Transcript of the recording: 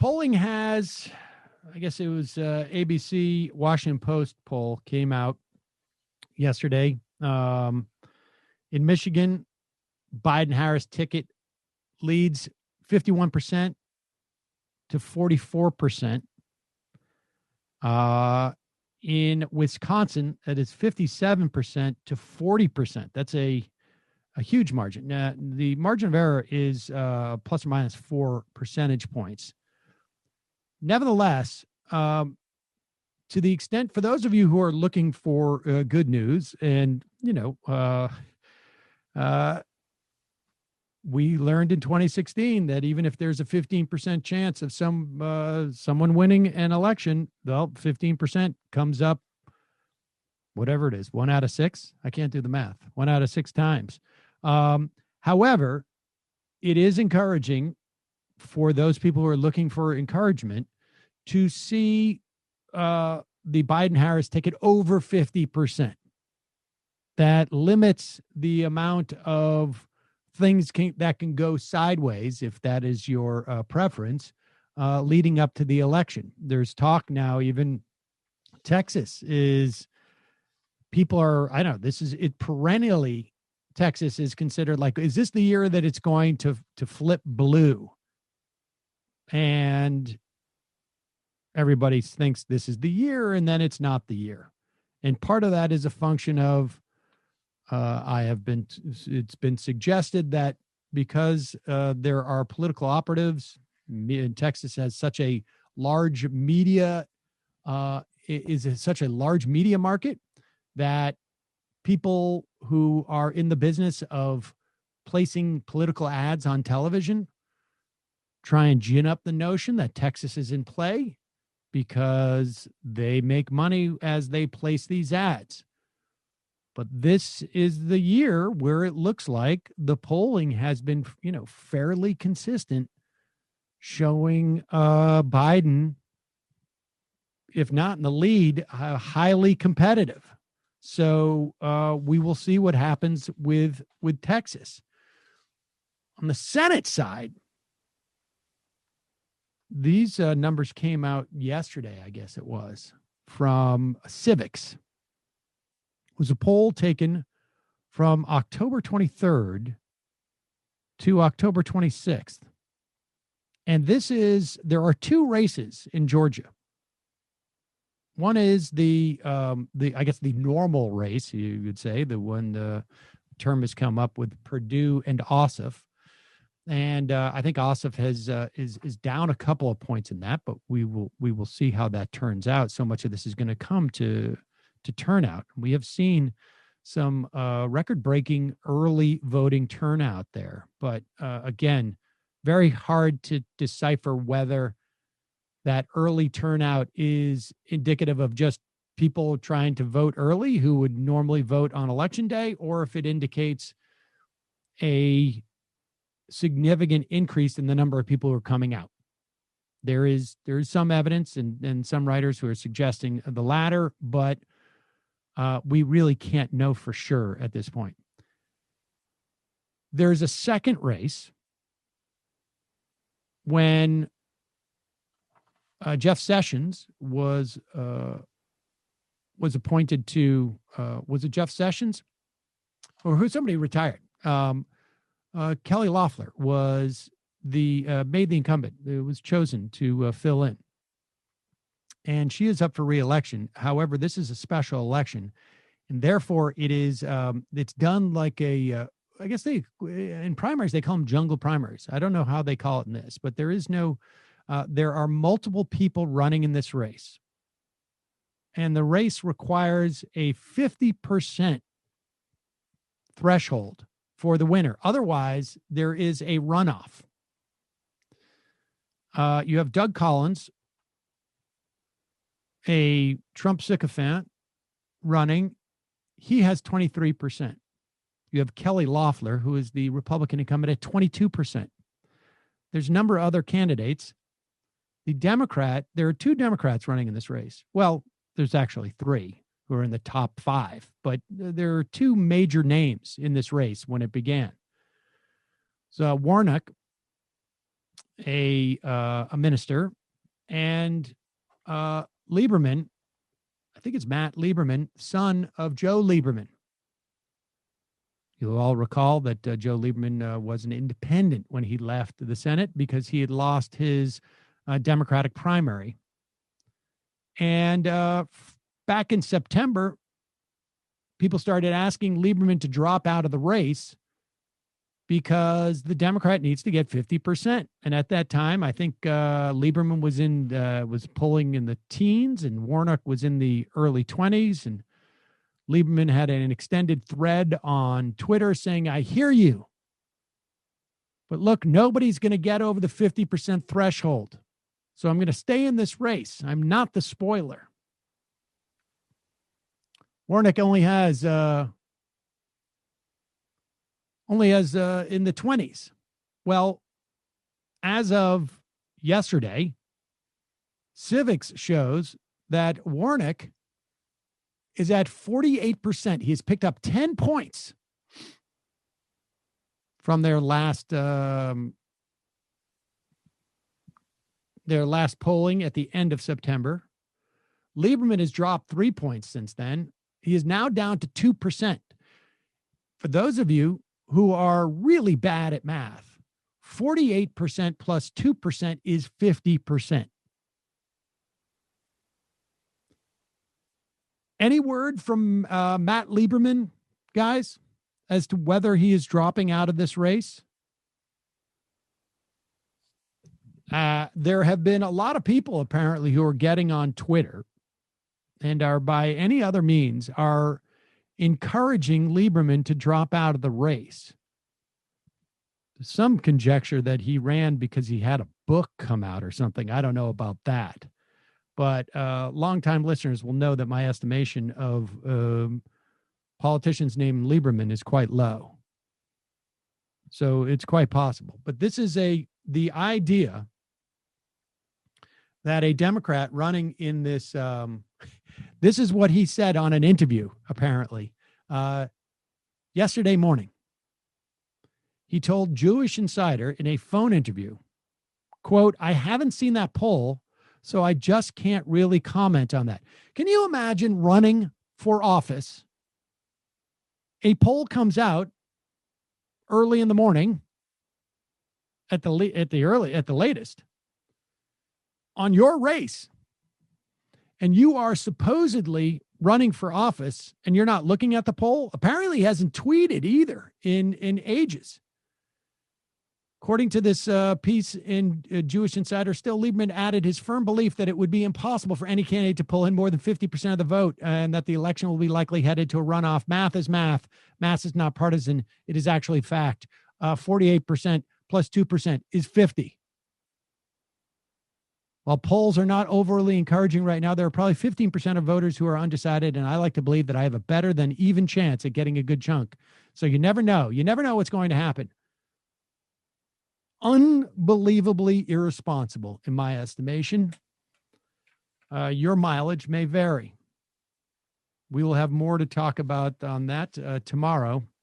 polling has, I guess it was ABC Washington Post poll came out yesterday. In Michigan, Biden-Harris ticket leads 51% to 44%. In Wisconsin, that is 57% to 40%. That's a huge margin. The margin of error is plus or minus 4 percentage points. Nevertheless, to the extent, for those of you who are looking for good news, and, we learned in 2016 that even if there's a 15% chance of someone winning an election, well, 15% comes up, whatever it is, 1 out of 6. I can't do the math. 1 out of 6 times. However, it is encouraging for those people who are looking for encouragement to see the Biden-Harris ticket over 50%. That limits the amount of things that can go sideways, if that is your preference, leading up to the election. There's talk now, even Texas is, people are, I don't know, this is it perennially. Texas is considered like, is this the year that it's going to flip blue? And everybody thinks this is the year, and then it's not the year. And part of that is a function of, it's been suggested that because there are political operatives, and Texas has such a large media, such a large media market, that people who are in the business of placing political ads on television try and gin up the notion that Texas is in play because they make money as they place these ads. But this is the year where it looks like the polling has been, fairly consistent, showing Biden, if not in the lead, highly competitive. So we will see what happens with Texas. On the Senate side, these numbers came out yesterday, I guess it was, from Civics. It was a poll taken from October 23rd to October 26th. And there are 2 races in Georgia. One is the normal race, you could say, the one the term has come up with, Perdue and Ossoff. And I think Ossoff is down a couple of points in that, but we will see how that turns out. So much of this is going to come to turnout. We have seen some record-breaking early voting turnout there, but again, very hard to decipher whether that early turnout is indicative of just people trying to vote early who would normally vote on election day, or if it indicates a significant increase in the number of people who are coming out. There is some evidence and some writers who are suggesting the latter, but we really can't know for sure at this point. There's a second race when Jeff Sessions was appointed to, was it Jeff Sessions? Or who somebody retired? Kelly Loeffler was made the incumbent. It was chosen to fill in. And she is up for re-election. However, this is a special election, and therefore it is it's done like I guess in primaries they call them jungle primaries. I don't know how they call it in this, but there are multiple people running in this race, and the race requires a 50% threshold for the winner. Otherwise, there is a runoff. You have Doug Collins, a Trump sycophant, running. He has 23%. You have Kelly Loeffler, who is the Republican incumbent, at 22%. There's a number of other candidates. There are 2 Democrats running in this race. Well, there's actually 3 who are in the top 5, but there are 2 major names in this race when it began. So Warnock a minister, and Lieberman, I think it's Matt Lieberman, son of Joe Lieberman. You'll all recall that Joe Lieberman was an independent when he left the Senate because he had lost his Democratic primary. And back in September, people started asking Lieberman to drop out of the race because the Democrat needs to get 50%. And at that time, I think Lieberman was polling in the teens, and Warnock was in the early 20s. And Lieberman had an extended thread on Twitter saying, "I hear you, but look, nobody's going to get over the 50% threshold. So I'm going to stay in this race. I'm not the spoiler." Warnock only has in the 20s. Well, as of yesterday, Civics shows that Warnock is at 48%. He has picked up 10 points from their last polling at the end of September. Lieberman has dropped 3 points since then. He is now down to 2%. For those of you who are really bad at math, 48% plus 2% is 50%. Any word from Matt Lieberman, guys, as to whether he is dropping out of this race? There have been a lot of people apparently who are getting on Twitter and are by any other means are encouraging Lieberman to drop out of the race. Some conjecture that he ran because he had a book come out or something. I don't know about that. But longtime listeners will know that my estimation of politicians named Lieberman is quite low. So it's quite possible. But this is the idea that a Democrat running in this, this is what he said on an interview, apparently, yesterday morning. He told Jewish Insider in a phone interview, quote, "I haven't seen that poll, so I just can't really comment on that." Can you imagine running for office? A poll comes out early in the morning, at the latest, on your race, and you are supposedly running for office, and you're not looking at the poll. Apparently, he hasn't tweeted either in ages. According to this piece in Jewish Insider, still, Lieberman added his firm belief that it would be impossible for any candidate to pull in more than 50% of the vote, and that the election will be likely headed to a runoff. Math is math. Math is not partisan. It is actually fact. 48% plus 2% is 50. While polls are not overly encouraging right now, there are probably 15% of voters who are undecided, and I like to believe that I have a better than even chance at getting a good chunk. So you never know. You never know what's going to happen. Unbelievably irresponsible, in my estimation. Your mileage may vary. We will have more to talk about on that tomorrow.